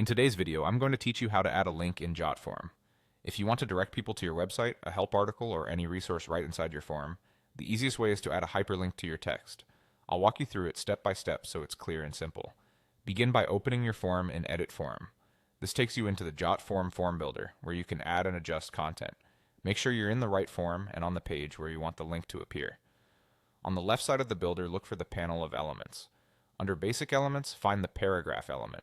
In today's video, I'm going to teach you how to add a link in Jotform. If you want to direct people to your website, a help article, or any resource right inside your form, the easiest way is to add a hyperlink to your text. I'll walk you through it step by step so it's clear and simple. Begin by opening your form in Edit Form. This takes you into the Jotform form builder, where you can add and adjust content. Make sure you're in the right form and on the page where you want the link to appear. On the left side of the builder, look for the panel of elements. Under Basic Elements, find the Paragraph element.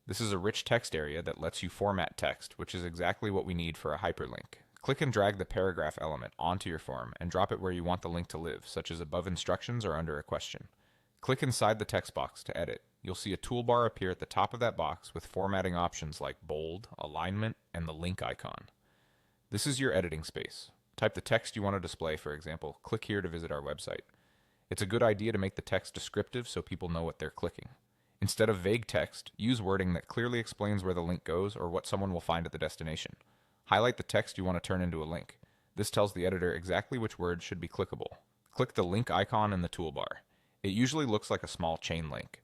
This is a rich text area that lets you format text, which is exactly what we need for a hyperlink. Click and drag the paragraph element onto your form and drop it where you want the link to live, such as above instructions or under a question. Click inside the text box to edit. You'll see a toolbar appear at the top of that box with formatting options like bold, alignment, and the link icon. This is your editing space. Type the text you want to display, for example. Click here to visit our website. It's a good idea to make the text descriptive so people know what they're clicking. Instead of vague text, use wording that clearly explains where the link goes or what someone will find at the destination. Highlight the text you want to turn into a link. This tells the editor exactly which words should be clickable. Click the link icon in the toolbar. It usually looks like a small chain link.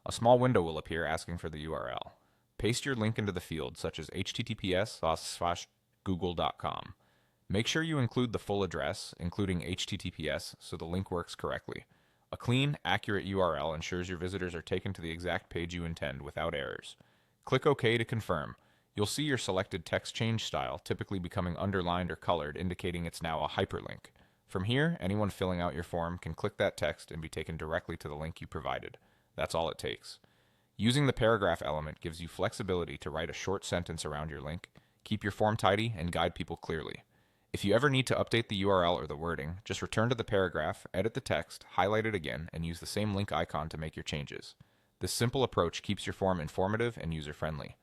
A small window will appear asking for the URL. Paste your link into the field, such as https://google.com. Make sure you include the full address, including HTTPS, so the link works correctly. A clean, accurate URL ensures your visitors are taken to the exact page you intend without errors. Click OK to confirm. You'll see your selected text change style, typically becoming underlined or colored, indicating it's now a hyperlink. From here, anyone filling out your form can click that text and be taken directly to the link you provided. That's all it takes. Using the paragraph element gives you flexibility to write a short sentence around your link, keep your form tidy, and guide people clearly. If you ever need to update the URL or the wording, just return to the paragraph, edit the text, highlight it again, and use the same link icon to make your changes. This simple approach keeps your form informative and user-friendly.